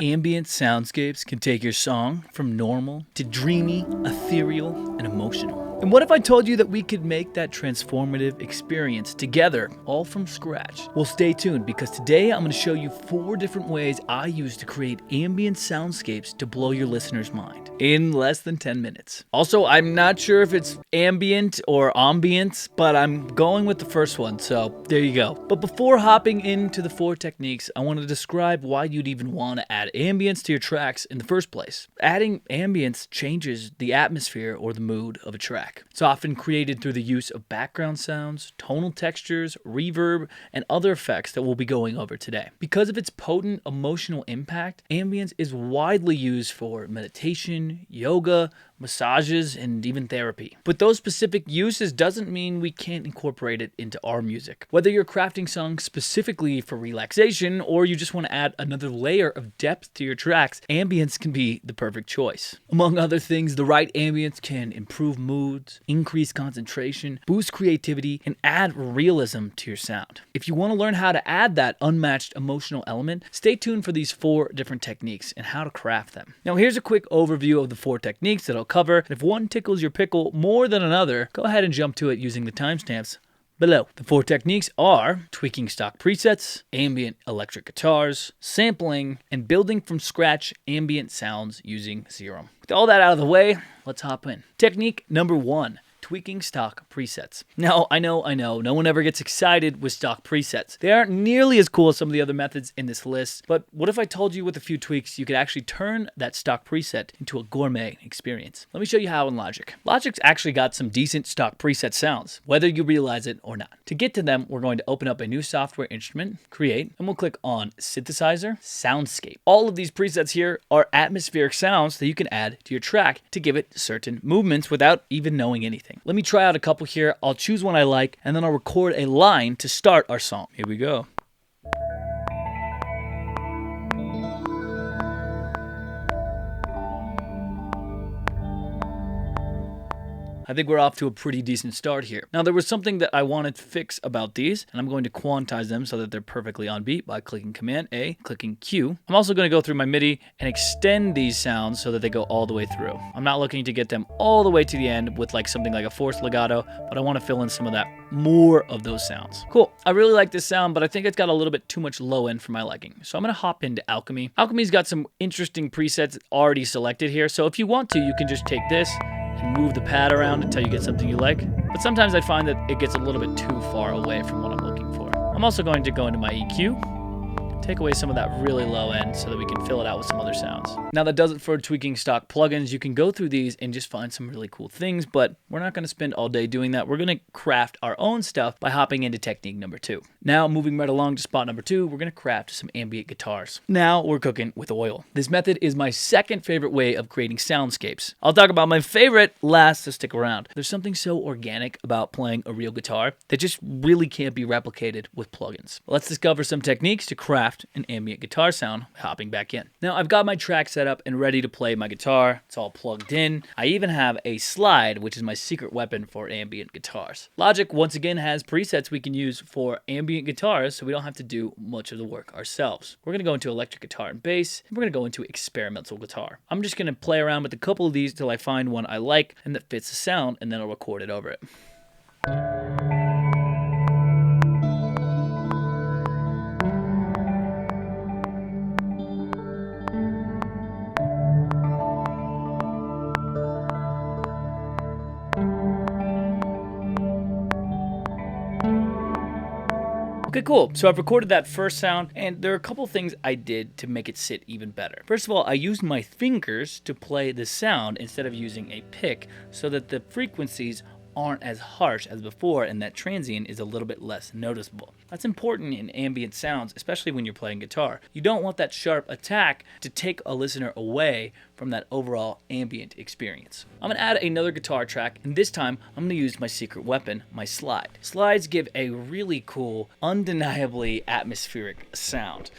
Ambient soundscapes can take your song from normal to dreamy, ethereal, and emotional. And what if I told you that we could make that transformative experience together, all from scratch? Well, stay tuned because today I'm going to show you 4 different ways I use to create ambient soundscapes to blow your listener's mind in less than 10 minutes. Also, I'm not sure if it's ambient or ambience, but I'm going with the first one, so there you go. But before hopping into the 4 techniques, I want to describe why you'd even want to add ambience to your tracks in the first place. Adding ambience changes the atmosphere or the mood of a track. It's often created through the use of background sounds, tonal textures, reverb, and other effects that we'll be going over today. Because of its potent emotional impact, ambience is widely used for meditation, yoga, massages, and even therapy. But those specific uses doesn't mean we can't incorporate it into our music. Whether you're crafting songs specifically for relaxation or you just want to add another layer of depth to your tracks, ambience can be the perfect choice. Among other things, the right ambience can improve moods, increase concentration, boost creativity, and add realism to your sound. If you want to learn how to add that unmatched emotional element, stay tuned for these 4 different techniques and how to craft them. Now here's a quick overview of the 4 techniques that I'll cover. And if one tickles your pickle more than another, go ahead and jump to it using the timestamps below. The 4 techniques are tweaking stock presets, ambient electric guitars, sampling, and building from scratch ambient sounds using Serum. With all that out of the way, let's hop in. Technique number 1. Tweaking stock presets. Now, I know, no one ever gets excited with stock presets. They aren't nearly as cool as some of the other methods in this list, but what if I told you with a few tweaks, you could actually turn that stock preset into a gourmet experience? Let me show you how in Logic. Logic's actually got some decent stock preset sounds, whether you realize it or not. To get to them, we're going to open up a new software instrument, create, and we'll click on Synthesizer, Soundscape. All of these presets here are atmospheric sounds that you can add to your track to give it certain movements without even knowing anything. Let me try out a couple here. I'll choose one I like, and then I'll record a line to start our song. Here we go. I think we're off to a pretty decent start here. Now, there was something that I wanted to fix about these, and I'm going to quantize them so that they're perfectly on beat by clicking Command A, clicking Q. I'm also going to go through my MIDI and extend these sounds so that they go all the way through. I'm not looking to get them all the way to the end with like something like a forced legato, but I want to fill in some of that, more of those sounds. Cool. I really like this sound, but I think it's got a little bit too much low end for my liking. So I'm going to hop into Alchemy. Alchemy's got some interesting presets already selected here. So if you want to, you can just take this and move the pad around until you get something you like. But sometimes I find that it gets a little bit too far away from what I'm looking for. I'm also going to go into my EQ, take away some of that really low end so that we can fill it out with some other sounds. Now that does it for tweaking stock plugins. You can go through these and just find some really cool things, but we're not going to spend all day doing that. We're going to craft our own stuff by hopping into technique number 2. Now moving right along to spot number 2, we're going to craft some ambient guitars. Now we're cooking with oil. This method is my second favorite way of creating soundscapes. I'll talk about my favorite last, so stick around. There's something so organic about playing a real guitar that just really can't be replicated with plugins. Let's discover some techniques to craft an ambient guitar sound by hopping back in. Now I've got my track set up and ready to play my guitar. It's all plugged in. I even have a slide, which is my secret weapon for ambient guitars. Logic once again has presets we can use for ambient guitars, so we don't have to do much of the work ourselves. We're going to go into electric guitar and bass, and we're going to go into experimental guitar. I'm just going to play around with a couple of these till I find one I like and that fits the sound, and then I'll record it over it. Okay, cool. So I've recorded that first sound, and there are a couple things I did to make it sit even better. First of all, I used my fingers to play the sound instead of using a pick so that the frequencies aren't as harsh as before and that transient is a little bit less noticeable. That's important in ambient sounds, especially when you're playing guitar. You don't want that sharp attack to take a listener away from that overall ambient experience. I'm going to add another guitar track, and this time I'm going to use my secret weapon, my slide. Slides give a really cool, undeniably atmospheric sound.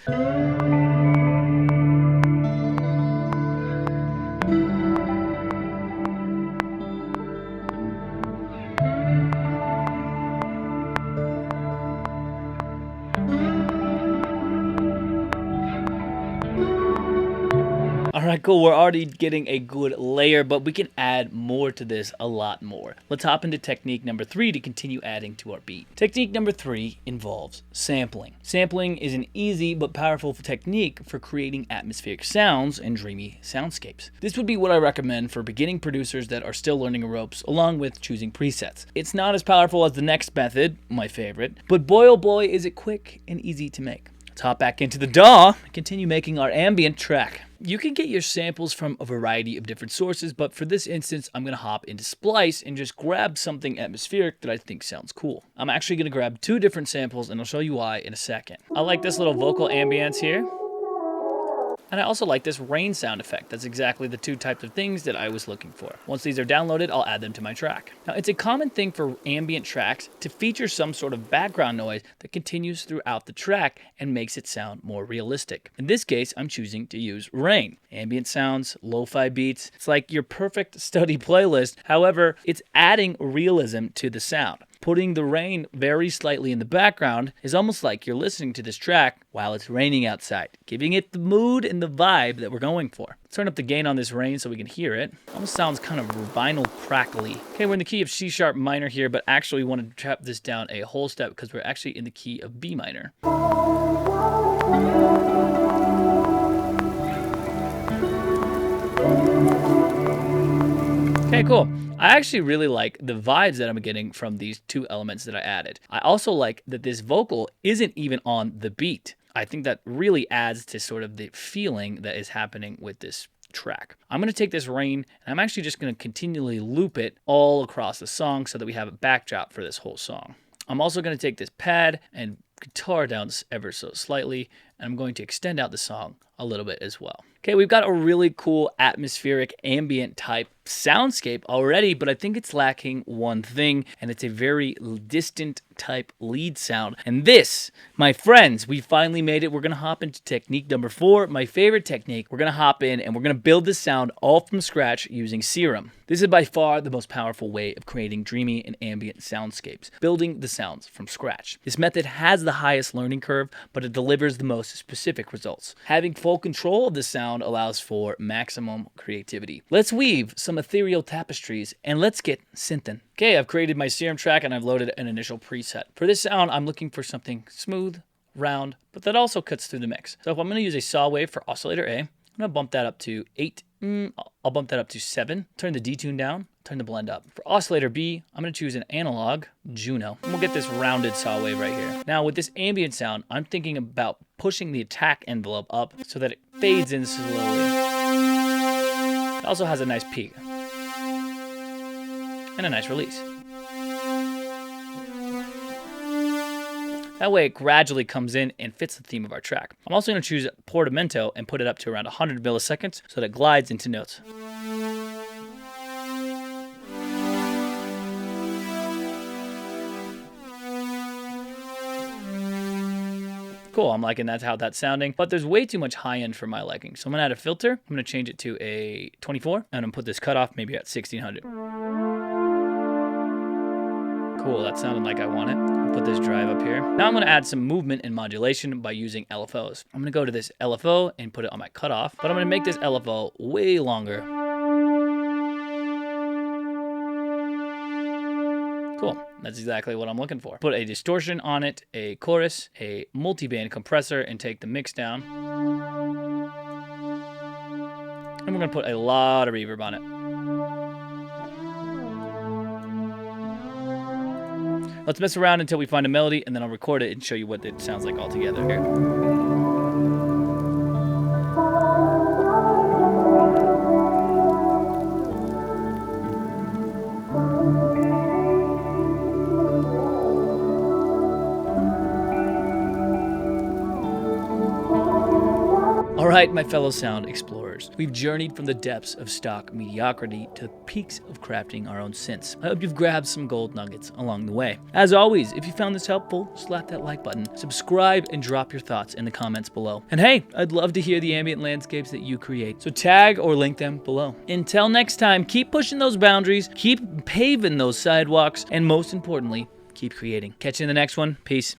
All right, cool. We're already getting a good layer, but we can add more to this, a lot more. Let's hop into technique number 3 to continue adding to our beat. Technique number 3 involves sampling. Sampling is an easy but powerful technique for creating atmospheric sounds and dreamy soundscapes. This would be what I recommend for beginning producers that are still learning the ropes, along with choosing presets. It's not as powerful as the next method, my favorite, but boy oh boy is it quick and easy to make. Let's hop back into the DAW and continue making our ambient track. You can get your samples from a variety of different sources, but for this instance, I'm going to hop into Splice and just grab something atmospheric that I think sounds cool. I'm actually going to grab 2 different samples, and I'll show you why in a second. I like this little vocal ambience here. And I also like this rain sound effect. That's exactly the 2 types of things that I was looking for. Once these are downloaded, I'll add them to my track. Now, it's a common thing for ambient tracks to feature some sort of background noise that continues throughout the track and makes it sound more realistic. In this case, I'm choosing to use rain. Ambient sounds, lo-fi beats. It's like your perfect study playlist. However, it's adding realism to the sound. Putting the rain very slightly in the background is almost like you're listening to this track while it's raining outside, giving it the mood and the vibe that we're going for. Let's turn up the gain on this rain so we can hear it. Almost sounds kind of vinyl crackly. Okay, we're in the key of C sharp minor here, but actually we want to trap this down a whole step because we're actually in the key of B minor. Okay, cool. I actually really like the vibes that I'm getting from these 2 elements that I added. I also like that this vocal isn't even on the beat. I think that really adds to sort of the feeling that is happening with this track. I'm going to take this rain and I'm actually just going to continually loop it all across the song so that we have a backdrop for this whole song. I'm also going to take this pad and guitar down ever so slightly, and I'm going to extend out the song a little bit as well. Okay, we've got a really cool atmospheric ambient type soundscape already, but I think it's lacking one thing, and it's a very distant type lead sound. And this, my friends, we finally made it. We're going to hop into technique number 4, my favorite technique. We're going to hop in and we're going to build this sound all from scratch using Serum. This is by far the most powerful way of creating dreamy and ambient soundscapes, building the sounds from scratch. This method has the highest learning curve, but it delivers the most specific results. Having full control of the sound allows for maximum creativity. Let's weave some ethereal tapestries and let's get synthin'. Okay, I've created my Serum track and I've loaded an initial preset. For this sound, I'm looking for something smooth, round, but that also cuts through the mix. So if I'm going to use a saw wave for oscillator A, I'm going to bump that up to 8. I'll bump that up to 7. Turn the detune down. Turn the blend up. For oscillator B, I'm going to choose an analog, Juno. And we'll get this rounded saw wave right here. Now with this ambient sound, I'm thinking about pushing the attack envelope up so that it fades in slowly. It also has a nice peak. And a nice release. That way it gradually comes in and fits the theme of our track. I'm also going to choose portamento and put it up to around 100 milliseconds so that it glides into notes. Cool, I'm liking how that's sounding, but there's way too much high end for my liking. So I'm gonna add a filter. I'm gonna change it to a 24, and I'm gonna put this cutoff maybe at 1600. Cool, that sounded like I want it. I'll put this drive up here. Now I'm gonna add some movement and modulation by using LFOs. I'm gonna go to this LFO and put it on my cutoff, but I'm gonna make this LFO way longer. Cool, that's exactly what I'm looking for. Put a distortion on it, a chorus, a multi-band compressor, and take the mix down. And we're gonna put a lot of reverb on it. Let's mess around until we find a melody, and then I'll record it and show you what it sounds like all together here. Alright, my fellow sound explorers, we've journeyed from the depths of stock mediocrity to the peaks of crafting our own synths. I hope you've grabbed some gold nuggets along the way. As always, if you found this helpful, slap that like button, subscribe, and drop your thoughts in the comments below. And hey, I'd love to hear the ambient landscapes that you create, so tag or link them below. Until next time, keep pushing those boundaries, keep paving those sidewalks, and most importantly, keep creating. Catch you in the next one. Peace.